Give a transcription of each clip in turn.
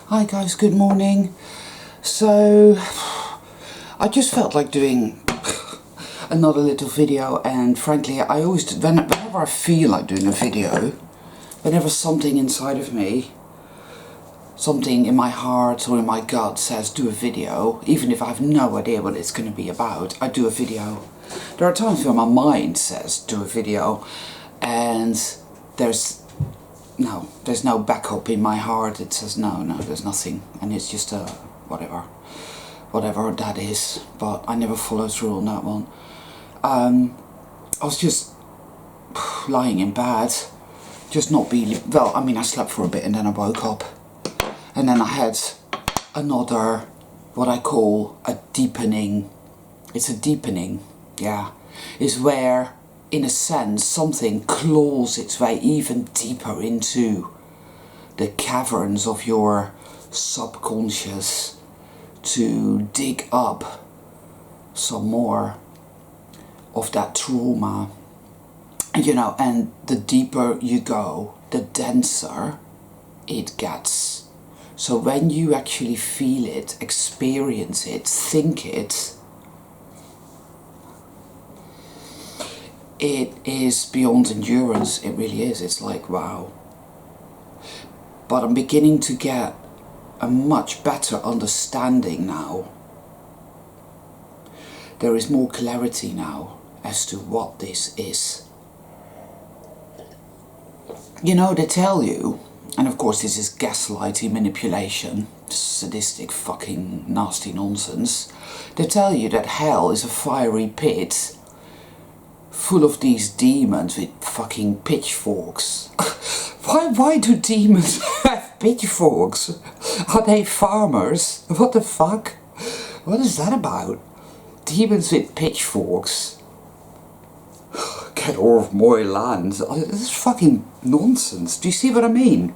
Hi guys, good morning. So, I just felt like doing another little video, and frankly I always do, whenever I feel like doing a video, whenever something inside of me, something in my heart or in my gut says do a video, even if I have no idea what it's going to be about, I do a video. There are times where my mind says do a video and there's no backup in my heart. It says no, there's nothing, and it's just a whatever that is, but I never follow through on that one. I was just lying in bed, just not being well. I mean, I slept for a bit and then I woke up, and then I had another, what I call a deepening. It's a deepening, yeah. Is where, in a sense, something claws its way even deeper into the caverns of your subconscious to dig up some more of that trauma. You know, and the deeper you go, the denser it gets. So when you actually feel it, experience it, think it, it is beyond endurance. It really is. It's like, wow. But I'm beginning to get a much better understanding now. There is more clarity now as to what this is. You know, they tell you, and of course this is gaslighting, manipulation, sadistic fucking nasty nonsense. They tell you that hell is a fiery pit full of these demons with fucking pitchforks. Why do demons have pitchforks? Are they farmers? What the fuck? What is that about? Demons with pitchforks. Get off my land. This is fucking nonsense. Do you see what I mean?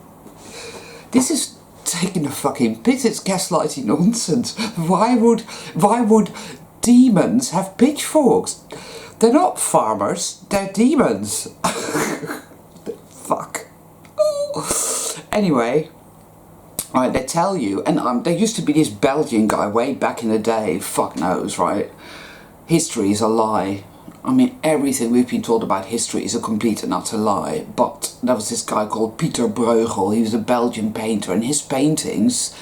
This is taking a fucking piss. It's gaslighting nonsense. Why would demons have pitchforks? They're not farmers, they're demons. Fuck. Anyway, right, they tell you, and there used to be this Belgian guy way back in the day, fuck knows, right? History is a lie. I mean, everything we've been told about history is a complete and utter lie. But there was this guy called Pieter Bruegel. He was a Belgian painter, and his paintings,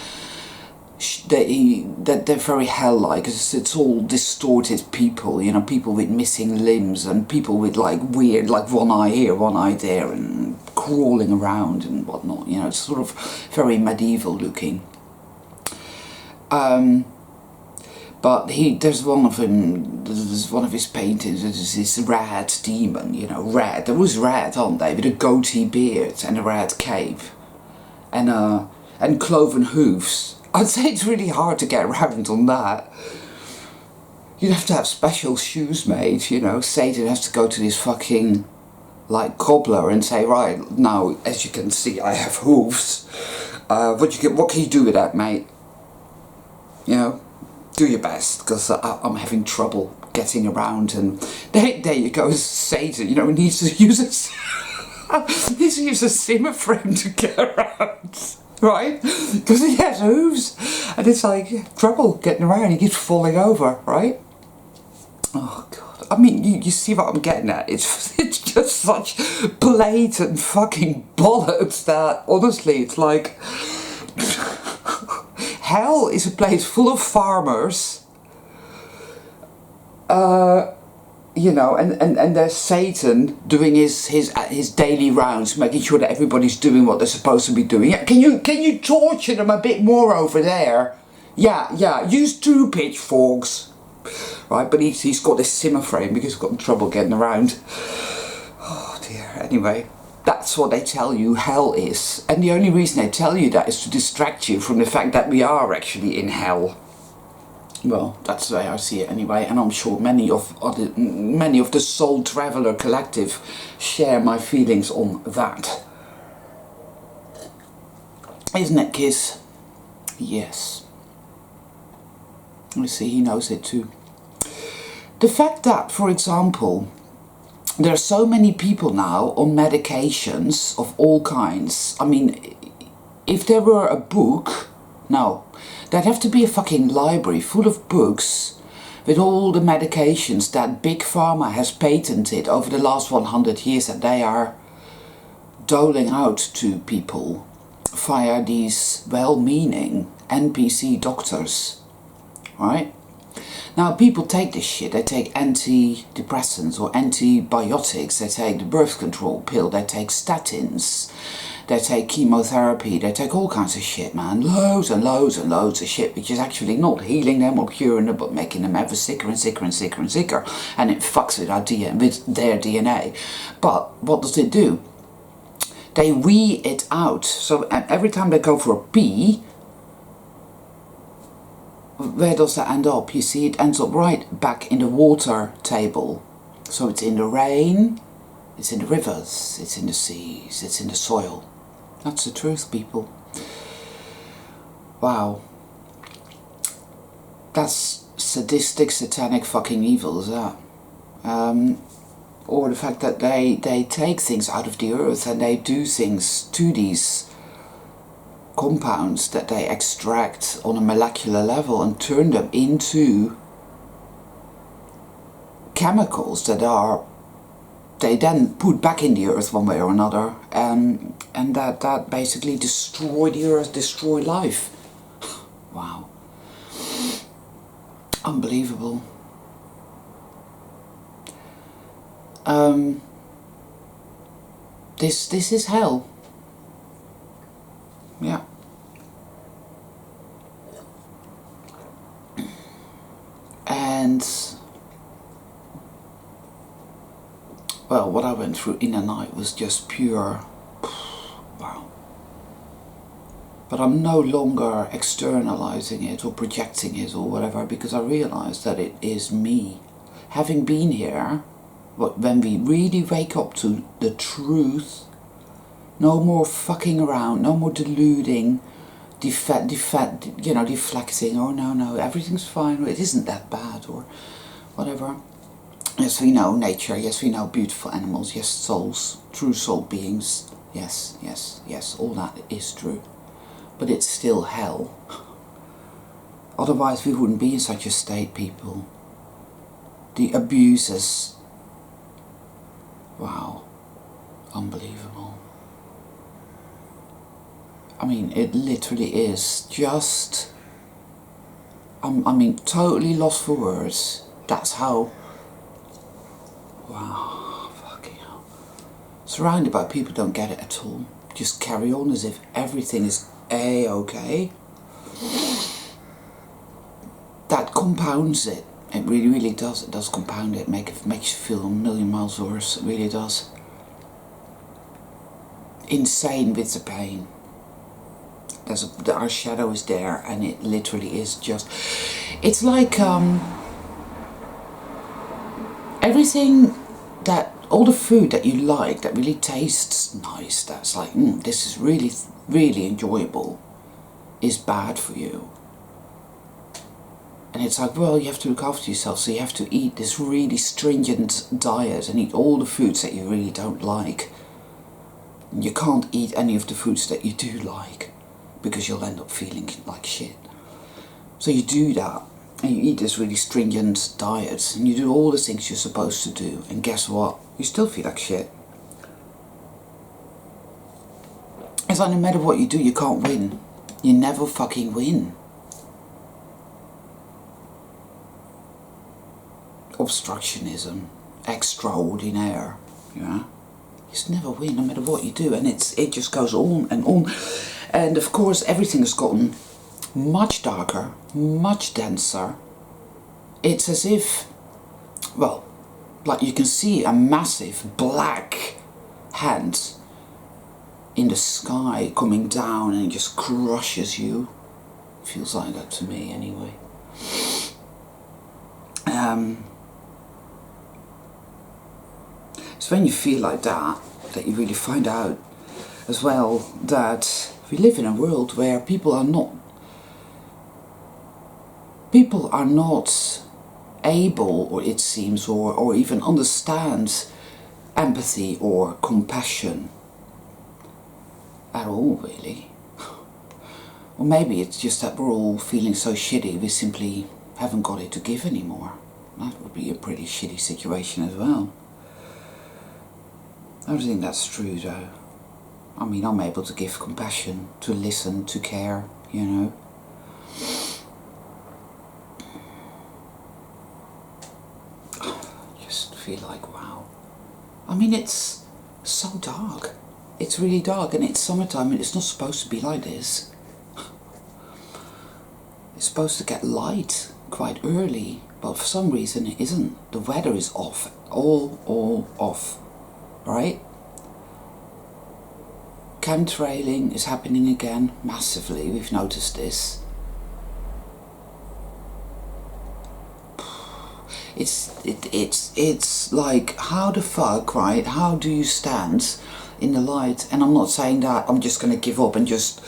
they're very hell-like. It's all distorted people, you know, people with missing limbs and people with like weird, like one eye here, one eye there, and crawling around and whatnot. You know, it's sort of very medieval looking. But there's one of his paintings. There's this red demon, you know, red. There was red, aren't they, with a goatee beard and a red cape, and cloven hoofs. I'd say it's really hard to get around on that. You'd have to have special shoes made, you know. Satan has to go to this fucking, like, cobbler and say, right, now, as you can see, I have hooves. What can you do with that, mate? You know, do your best, because I'm having trouble getting around. And there you go, Satan, you know, he needs to use a simmer frame to get around. Right? Because he has hooves, and it's like trouble getting around. He keeps falling over, right? Oh god! I mean, you see what I'm getting at? It's just such blatant fucking bollocks that honestly, it's like hell is a place full of farmers. You know, and there's Satan doing his daily rounds, making sure that everybody's doing what they're supposed to be doing. Yeah, can you torture them a bit more over there? Yeah, use 2 pitchforks. Right, but he's got this simmer frame because he's got trouble getting around. Oh dear. Anyway, that's what they tell you hell is. And the only reason they tell you that is to distract you from the fact that we are actually in hell. Well, that's the way I see it anyway, and I'm sure many of the Soul Traveller Collective share my feelings on that. Isn't it, Kiss? Yes. You see, he knows it too. The fact that, for example, there are so many people now on medications of all kinds. I mean, if there were a book No. There'd have to be a fucking library full of books with all the medications that Big Pharma has patented over the last 100 years that they are doling out to people via these well-meaning NPC doctors, right? Now people take this shit, they take antidepressants or antibiotics, they take the birth control pill, they take statins, they take chemotherapy, they take all kinds of shit, man. Loads and loads and loads of shit, which is actually not healing them or curing them, but making them ever sicker and sicker and sicker and sicker. And it fucks with their DNA. But what does it do? They wee it out. So every time they go for a pee, where does that end up? You see, it ends up right back in the water table. So it's in the rain, it's in the rivers, it's in the seas, it's in the soil. That's the truth, people. Wow. That's sadistic, satanic fucking evil, is that? Or the fact that they take things out of the earth and they do things to these compounds that they extract on a molecular level and turn them into chemicals that they then put back in the earth one way or another, and that basically destroy the earth, destroy life. Wow. Unbelievable. This is hell. Yeah. And well, what I went through in a night was just pure wow. But I'm no longer externalizing it or projecting it or whatever, because I realized that it is me. Having been here, when we really wake up to the truth, no more fucking around, no more deluding, deflecting, oh no, everything's fine, it isn't that bad, or whatever. Yes, we know nature, yes, we know beautiful animals, yes, souls, true soul beings, yes, all that is true. But it's still hell. Otherwise we wouldn't be in such a state, people. The abuses, wow, unbelievable. I mean, it literally is just, I mean, totally lost for words. That's how, wow, fucking hell. Surrounded by people who don't get it at all. Just carry on as if everything is A-okay. That compounds it. It really does. It does compound it. Makes you feel a million miles worse. It really does. Insane with the pain. Our shadow is there, and it literally is just. It's like everything that, all the food that you like that really tastes nice. That's like this is really enjoyable. Is bad for you. And it's like, well, you have to look after yourself, so you have to eat this really stringent diet and eat all the foods that you really don't like. You can't eat any of the foods that you do like, because you'll end up feeling like shit. So you do that, and you eat this really stringent diet, and you do all the things you're supposed to do, and guess what? You still feel like shit. It's like no matter what you do, you can't win. You never fucking win. Obstructionism, extraordinaire, yeah. You just never win, no matter what you do, and it just goes on and on. And of course, everything has gotten much darker, much denser. It's as if, well, like you can see a massive black hand in the sky coming down, and it just crushes you. Feels like that to me, anyway. It's when you feel like that you really find out as well that we live in a world where people are not able, or it seems, or even understand empathy or compassion at all, really. Or maybe it's just that we're all feeling so shitty we simply haven't got it to give anymore. That would be a pretty shitty situation as well. I don't think that's true though. I mean, I'm able to give compassion, to listen, to care, you know. Just feel like, wow. I mean, it's so dark. It's really dark, and it's summertime and it's not supposed to be like this. It's supposed to get light quite early, but for some reason it isn't. The weather is off, all off, right? Chemtrailing is happening again, massively, we've noticed this. It's like, how the fuck, right? How do you stand in the light? And I'm not saying that I'm just going to give up and just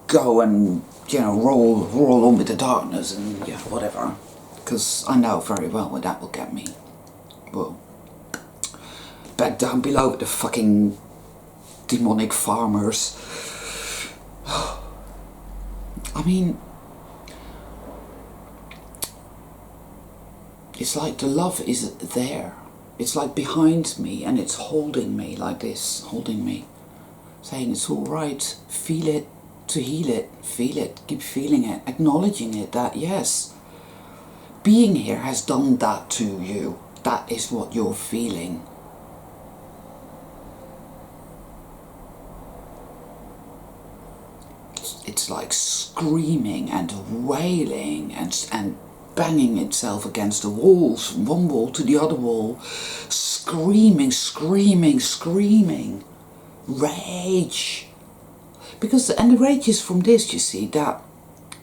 go and, you know, roll on with the darkness and, yeah, whatever. Because I know very well where that will get me. Well, back down below with the fucking demonic farmers. I mean, it's like the love is there. It's like behind me and it's holding me like this, holding me. Saying it's all right, feel it, to heal it, feel it, keep feeling it, acknowledging it, that yes, being here has done that to you. That is what you're feeling. It's like screaming and wailing and banging itself against the walls, from one wall to the other wall, screaming, screaming, screaming, rage. Because, and the rage is from this, you see, that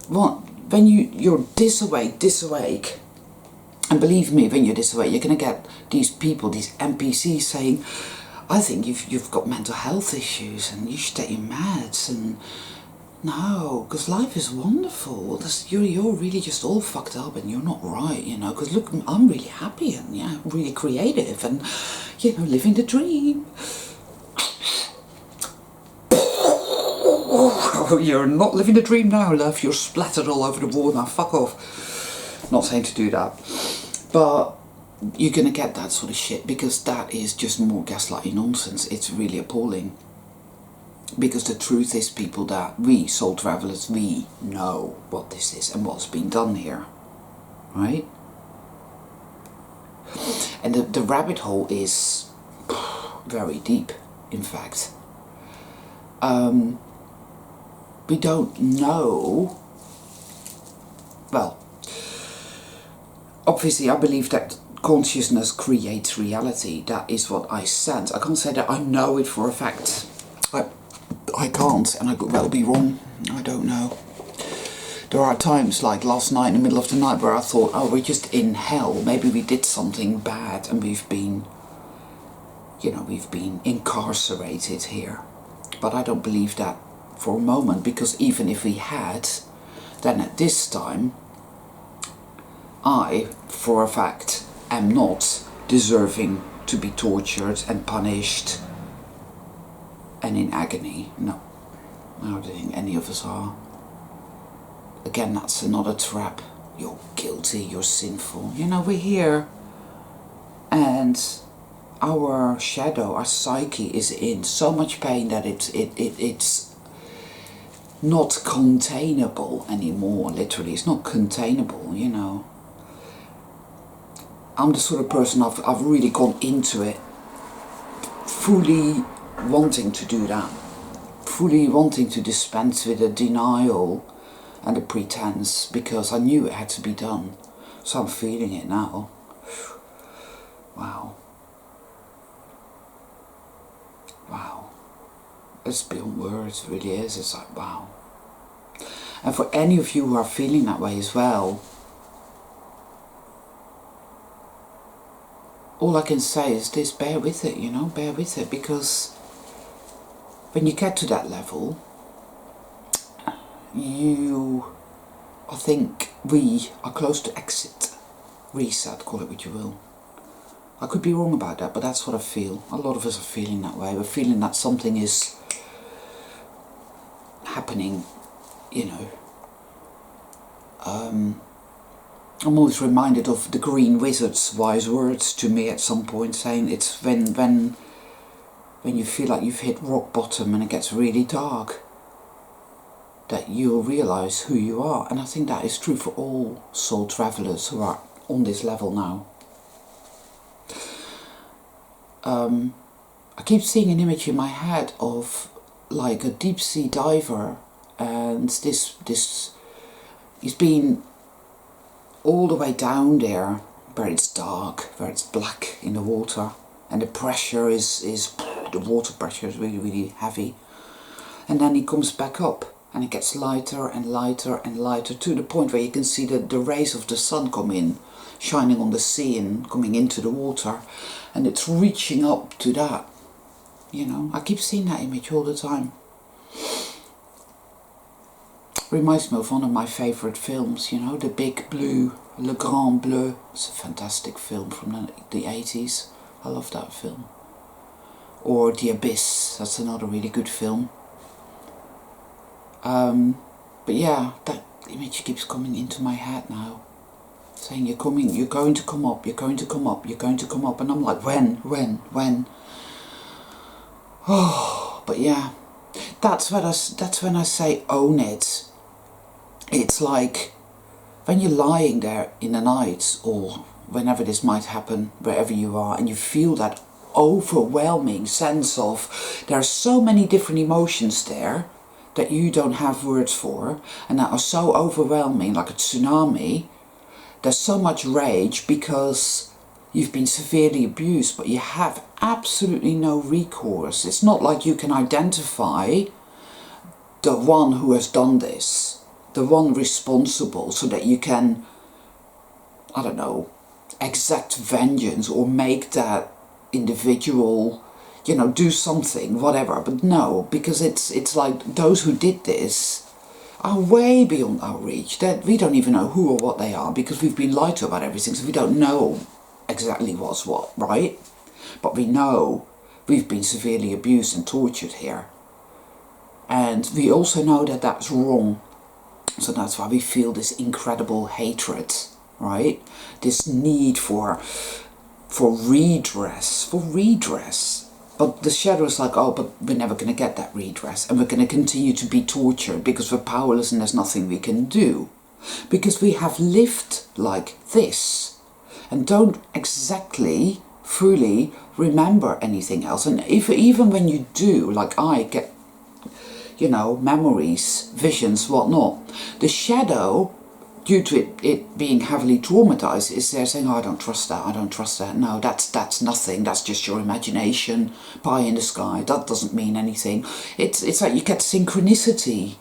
when you're this awake, and believe me, when you're this awake, you're going to get these people, these NPCs saying, I think you've got mental health issues and you should take your meds, and no, because life is wonderful. You're really just all fucked up and you're not right, you know, because look, I'm really happy and, yeah, really creative and, you know, living the dream. Oh, you're not living the dream now, love. You're splattered all over the wall now. Fuck off. Not saying to do that. But you're going to get that sort of shit because that is just more gaslighting nonsense. It's really appalling. Because the truth is, people, that we, soul travelers, we know what this is and what's been done here. Right? And the rabbit hole is very deep, in fact. We don't know. Well, obviously I believe that consciousness creates reality. That is what I sense. I can't say that I know it for a fact. I can't, and I could well be wrong. I don't know. There are times like last night in the middle of the night where I thought, oh, we're just in hell. Maybe we did something bad and we've been, you know, we've been incarcerated here. But I don't believe that for a moment, because even if we had, then at this time, I, for a fact, am not deserving to be tortured and punished and in agony. No, I don't think any of us are. Again, that's another trap. You're guilty, you're sinful. You know, we're here and our shadow, our psyche is in so much pain that it's not containable anymore. Literally, it's not containable, you know. I'm the sort of person, I've really gone into it fully wanting to do that, fully wanting to dispense with the denial and the pretense, because I knew it had to be done. So I'm feeling it now. Wow. Wow. It's beyond words, it really is. It's like, wow. And for any of you who are feeling that way as well, all I can say is this: bear with it, you know, bear with it, because when you get to that level, I think we are close to exit, reset, call it what you will. I could be wrong about that, but that's what I feel. A lot of us are feeling that way. We're feeling that something is happening you know, I'm always reminded of the Green Wizard's wise words to me at some point, saying it's when you feel like you've hit rock bottom and it gets really dark, that you'll realise who you are. And I think that is true for all soul travellers who are on this level now. I keep seeing an image in my head of like a deep sea diver, and this he's been all the way down there where it's dark, where it's black in the water, and the pressure is the water pressure is really, really heavy. And then he comes back up and it gets lighter and lighter and lighter, to the point where you can see the rays of the sun come in, shining on the sea and coming into the water, and it's reaching up to that. You know, I keep seeing that image all the time. Reminds me of one of my favourite films, you know, The Big Blue, Le Grand Bleu. It's a fantastic film from the 80s. I love that film. Or The Abyss, that's another really good film. But yeah, that image keeps coming into my head now, saying you're going to come up, you're going to come up, you're going to come up, and I'm like, when? Oh, but yeah, that's when I say own it. It's like when you're lying there in the night, or whenever this might happen, wherever you are, and you feel that overwhelming sense of there are so many different emotions there that you don't have words for, and that are so overwhelming, like a tsunami. There's so much rage because you've been severely abused, but you have absolutely no recourse. It's not like you can identify the one who has done this, the one responsible, so that you can, I don't know, exact vengeance or make that individual, you know, do something, whatever. But no, because it's like those who did this are way beyond our reach. That we don't even know who or what they are, because we've been lied to about everything, so we don't know exactly what's what, right? But we know we've been severely abused and tortured here, and we also know that that's wrong. So that's why we feel this incredible hatred, right? This need for redress. But the shadow is like, oh, but we're never going to get that redress, and we're going to continue to be tortured because we're powerless and there's nothing we can do. Because we have lived like this and don't exactly fully remember anything else. And even when you do, like I get, you know, memories, visions, whatnot, the shadow, due to it being heavily traumatized, is there saying, oh, I don't trust that. No, that's nothing. That's just your imagination, pie in the sky. That doesn't mean anything. It's like you get synchronicity.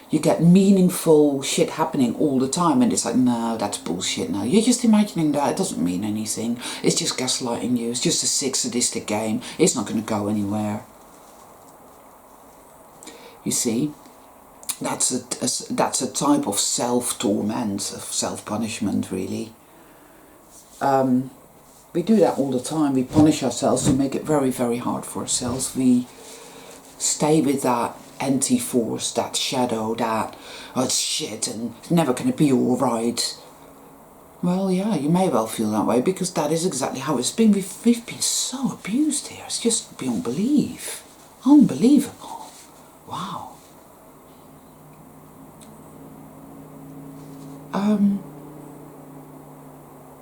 You get meaningful shit happening all the time, and it's like, no, that's bullshit. No, you're just imagining that. It doesn't mean anything. It's just gaslighting you. It's just a sick, sadistic game. It's not going to go anywhere. You see, that's a type of self-torment, of self-punishment, really. We do that all the time. We punish ourselves to make it very, very hard for ourselves. We stay with that anti-force, that shadow, that, oh, it's shit and it's never going to be all right. Well, yeah, you may well feel that way, because that is exactly how it's been. We've been so abused here. It's just beyond belief. Unbelievable. Wow.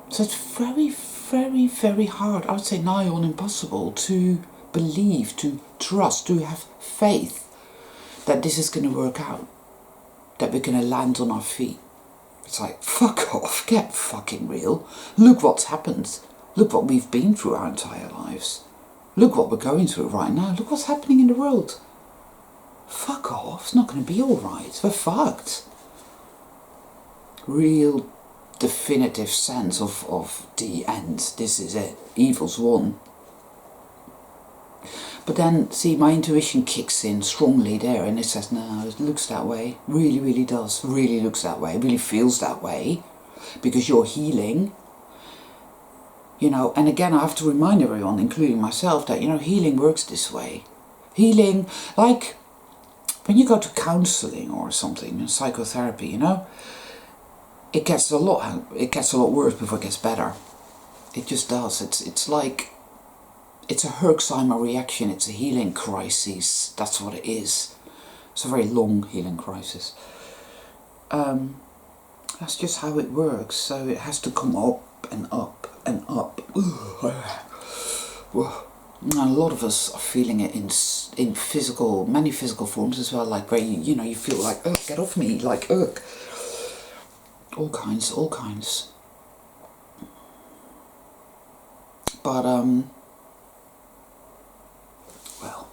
So it's very, very, very hard, I would say nigh on impossible, to believe, to trust, to have faith that this is going to work out, that we're going to land on our feet. It's like, fuck off, get fucking real. Look what's happened. Look what we've been through our entire lives. Look what we're going through right now. Look what's happening in the world. Fuck off, it's not going to be alright. We're fucked. Real definitive sense of the end. This is it. Evil's won. But then, see, my intuition kicks in strongly there, and it says, no, it looks that way. Really, really does. Really looks that way. Really feels that way. Because you're healing. You know, and again, I have to remind everyone, including myself, that, you know, healing works this way. Healing, like, when you go to counselling or something, psychotherapy, you know, it gets a lot worse before it gets better. It just does. It's like, it's a Herxheimer reaction. It's a healing crisis. That's what it is. It's a very long healing crisis. That's just how it works. So it has to come up and up and up. And a lot of us are feeling it in physical, many physical forms as well. Like where you know, you feel like, ugh, get off me, like, ugh. All kinds. But well,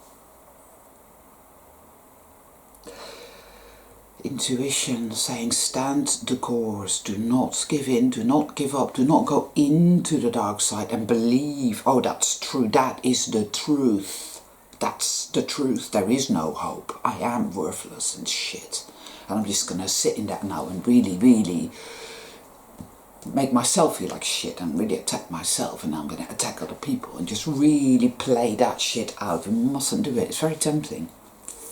intuition saying stand the course, do not give in, do not give up, do not go into the dark side and believe, oh, that's true, that is the truth, that's the truth, there is no hope, I am worthless and shit, and I'm just gonna sit in that now and really make myself feel like shit and really attack myself, and I'm gonna attack other people and just really play that shit out. We mustn't do it. It's very tempting.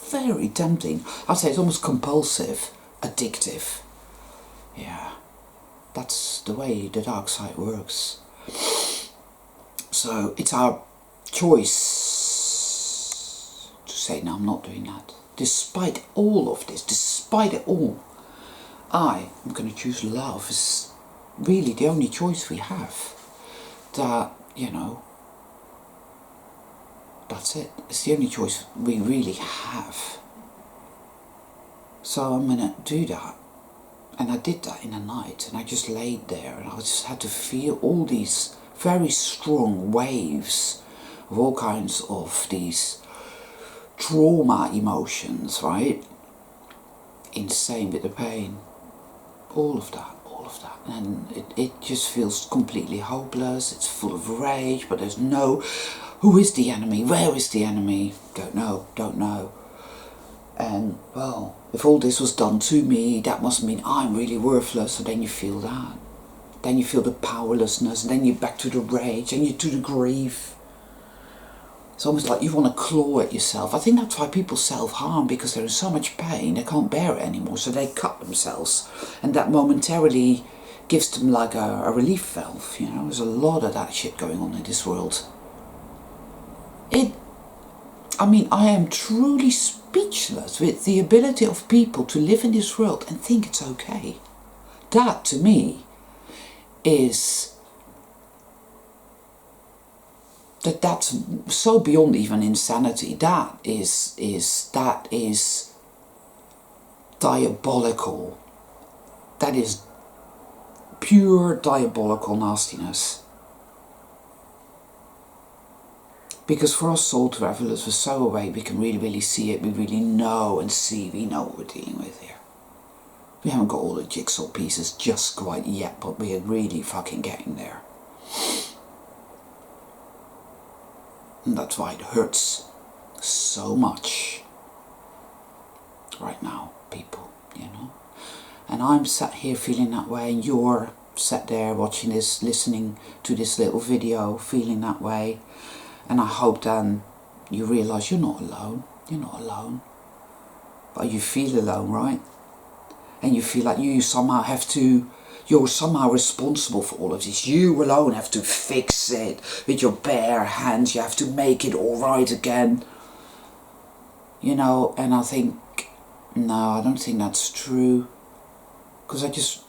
Very tempting. I'd say it's almost compulsive, addictive. Yeah, that's the way the dark side works. So it's our choice to say, no, I'm not doing that. Despite all of this, despite it all, I am going to choose love. It's really the only choice we have. That, you know, that's it. It's the only choice we really have. So I'm gonna do that. And I did that in a night, and I just laid there and I just had to feel all these very strong waves of all kinds of these trauma emotions, right? Insane with the pain. All of that. And it just feels completely hopeless. It's full of rage, but there's no, who is the enemy? Where is the enemy? Don't know. And, well, if all this was done to me, that must mean I'm really worthless. So then you feel that. Then you feel the powerlessness, and then you're back to the rage, and you're to the grief. It's almost like you want to claw at yourself. I think that's why people self-harm, because they're in so much pain, they can't bear it anymore, so they cut themselves. And that momentarily gives them like a relief valve, you know. There's a lot of that shit going on in this world. I mean, I am truly speechless with the ability of people to live in this world and think it's okay. That, to me, is... that's so beyond even insanity. That is diabolical. That is pure diabolical nastiness. Because for us soul travelers, we're so away, we can really see it, we really know and see, we know what we're dealing with here. We haven't got all the jigsaw pieces just quite yet, but we are really fucking getting there. And that's why it hurts so much right now, people, you know. And I'm sat here feeling that way, and you're sat there watching this, listening to this little video, feeling that way. And I hope then you realise you're not alone. You're not alone. But you feel alone, right? And you feel like you somehow have to... You're somehow responsible for all of this. You alone have to fix it with your bare hands. You have to make it all right again. You know, and I think, no, I don't think that's true. Because I just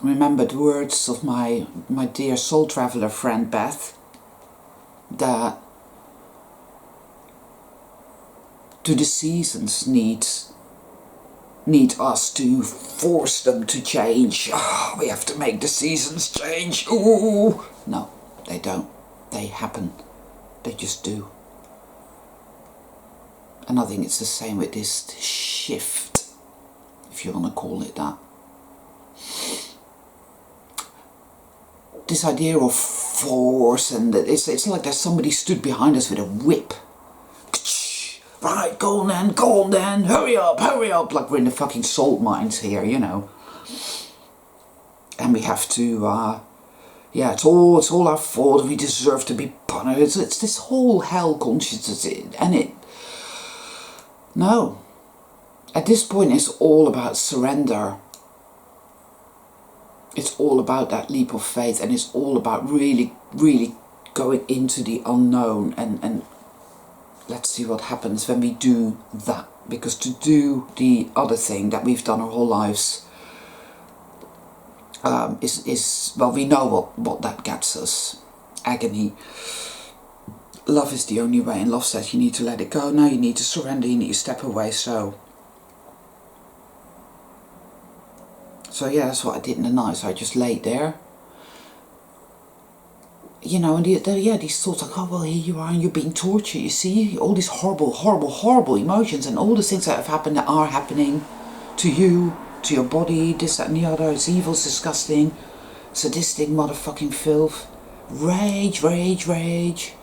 remembered words of my dear soul traveller friend Beth, that the seasons need us to force them to change. Oh, we have to make the seasons change. Ooh. No, they don't. They happen. They just do. And I think it's the same with this shift, if you want to call it that. This idea of force, and it's like there's somebody stood behind us with a whip. Right, go on then, hurry up, like we're in the fucking salt mines here, you know. And we have to, yeah, it's all our fault, we deserve to be punished. It's this whole hell consciousness, and no, At this point, it's all about surrender. It's all about that leap of faith, and it's all about really, really going into the unknown, and let's see what happens when we do that. Because to do the other thing that we've done our whole lives is well, we know what that gets us. Agony. Love is the only way, and love says you need to let it go. Now you need to surrender, you need to step away. So yeah, that's what I did in the night. So I just laid there, you know, and these thoughts like, oh well, here you are and you're being tortured, you see, all these horrible, horrible, horrible emotions, and all the things that have happened that are happening to you, to your body, this, that and the other. It's evil, it's disgusting, sadistic, motherfucking filth, rage, rage, rage.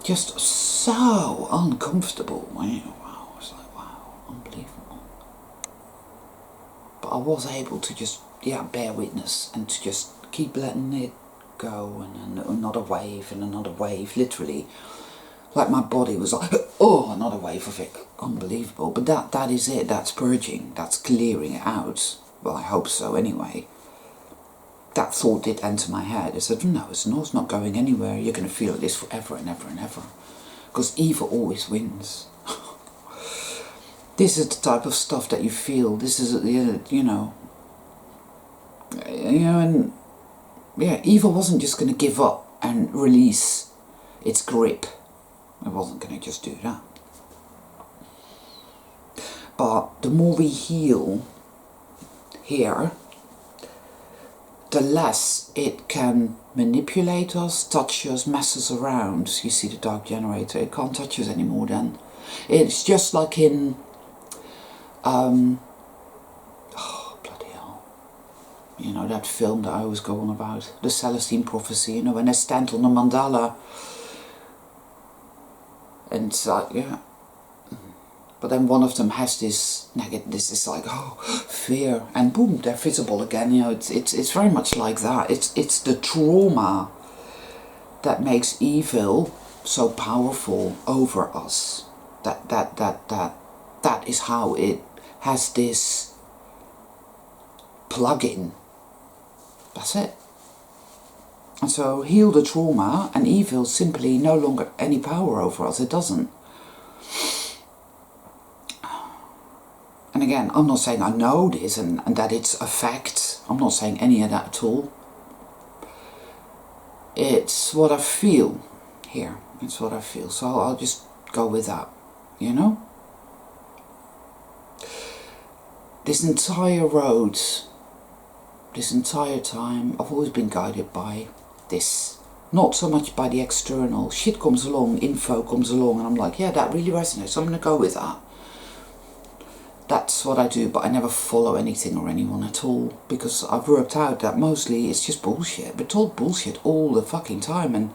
Just so uncomfortable. Wow, it's like, wow, unbelievable. But I was able to just, bear witness and to just keep letting it go, and another wave and another wave, literally. Like my body was like, oh, another wave of it. Unbelievable. But that is it. That's purging. That's clearing it out. Well, I hope so anyway. That thought did enter my head. I said, no, it's not going anywhere. You're going to feel this forever and ever and ever. Because evil always wins. This is the type of stuff that you feel. This is, and evil wasn't just going to give up and release its grip. It wasn't going to just do that. But the more we heal here, the less it can manipulate us, touch us, mess us around. You see the dark generator, it can't touch us anymore then. It's just like in, oh bloody hell, that film that I always go on about, the Celestine Prophecy, when they stand on the mandala, and it's like, but then one of them has this negative, this is like, fear, and boom, they're visible again. It's very much like that. It's the trauma that makes evil so powerful over us. That is how it has this plug-in. That's it. And so heal the trauma, and evil simply no longer any power over us. It doesn't. And again, I'm not saying I know this and that it's a fact. I'm not saying any of that at all. It's what I feel here. It's what I feel. So I'll just go with that, This entire road, this entire time, I've always been guided by this. Not so much by the external. Shit comes along, info comes along, and I'm like, yeah, that really resonates, so I'm going to go with that. That's what I do, but I never follow anything or anyone at all, because I've worked out that mostly it's just bullshit. We're told bullshit all the fucking time, and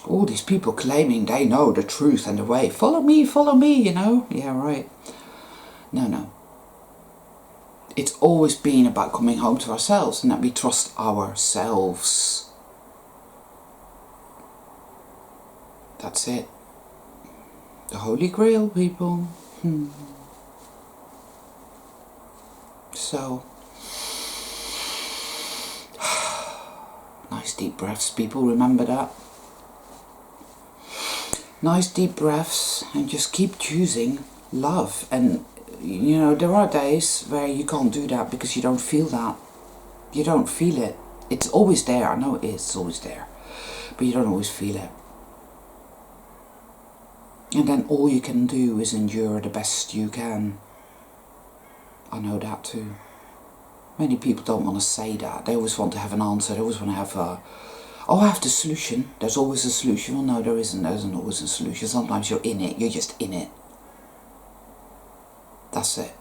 all these people claiming they know the truth and the way. Follow me, Yeah, right. No. It's always been about coming home to ourselves, and that we trust ourselves. That's it. The Holy Grail, people. So, nice deep breaths, people, remember that. Nice deep breaths, and just keep choosing love. And, there are days where you can't do that because you don't feel that. You don't feel it. It's always there, I know it is, it's always there. But you don't always feel it. And then all you can do is endure the best you can. I know that too. Many people don't want to say that. They always want to have an answer. They always want to have I have the solution. There's always a solution. Well, no, there isn't. There isn't always a solution. Sometimes you're in it. You're just in it. That's it.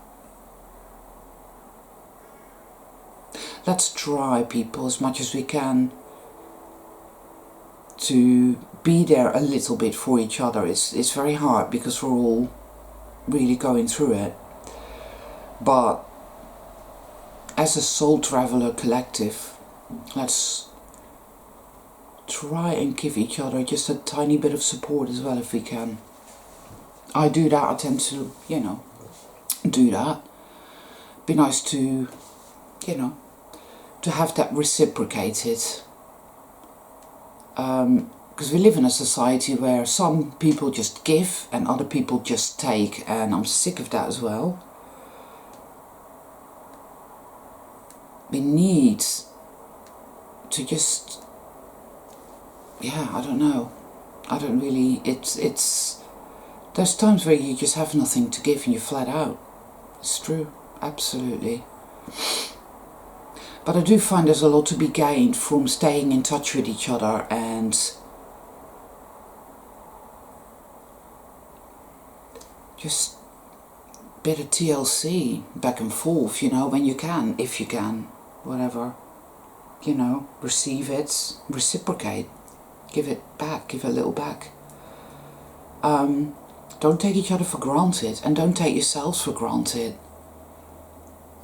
Let's try, people, as much as we can to be there a little bit for each other. It's very hard because we're all really going through it. But as a soul traveler collective, let's try and give each other just a tiny bit of support as well if we can. I do that. I tend to, you know, do that. Be nice to, you know, to have that reciprocated. Because we live in a society where some people just give and other people just take, and I'm sick of that as well. We need to just, yeah, I don't know. I don't really, it's, there's times where you just have nothing to give and you're flat out. It's true, absolutely. But I do find there's a lot to be gained from staying in touch with each other and just a bit of TLC back and forth, you know, when you can, if you can, whatever, you know, receive it, reciprocate, give it back, give a little back. Don't take each other for granted, and don't take yourselves for granted.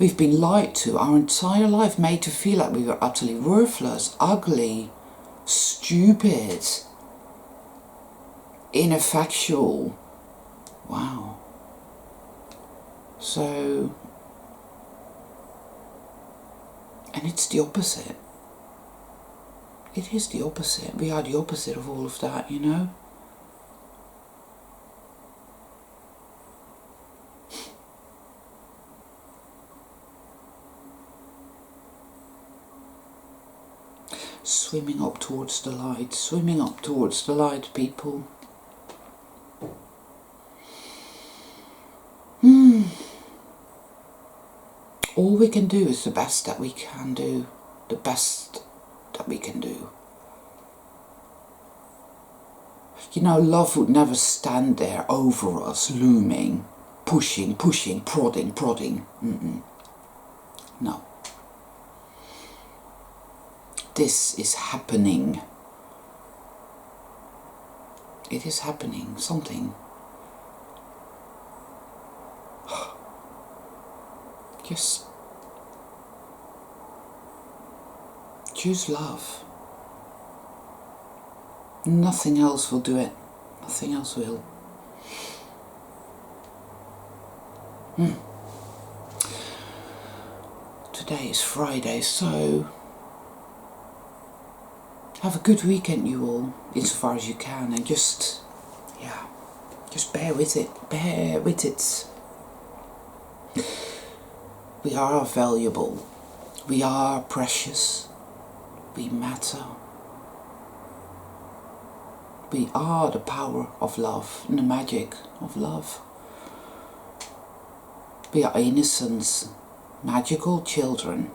We've been lied to our entire life, made to feel like we were utterly worthless, ugly, stupid, ineffectual. Wow. So, and it's the opposite. It is the opposite. We are the opposite of all of that, you know. Swimming up towards the light, swimming up towards the light, people. All we can do is the best that we can do, the best that we can do. You know, love would never stand there over us, looming, pushing, prodding. No. This is happening. It is happening, something. Just choose love. Nothing else will do it. Nothing else will. Today is Friday, so have a good weekend, you all, insofar as you can, and just, yeah, just bear with it. Bear with it. We are valuable. We are precious. We matter. We are the power of love and the magic of love. We are innocent, magical children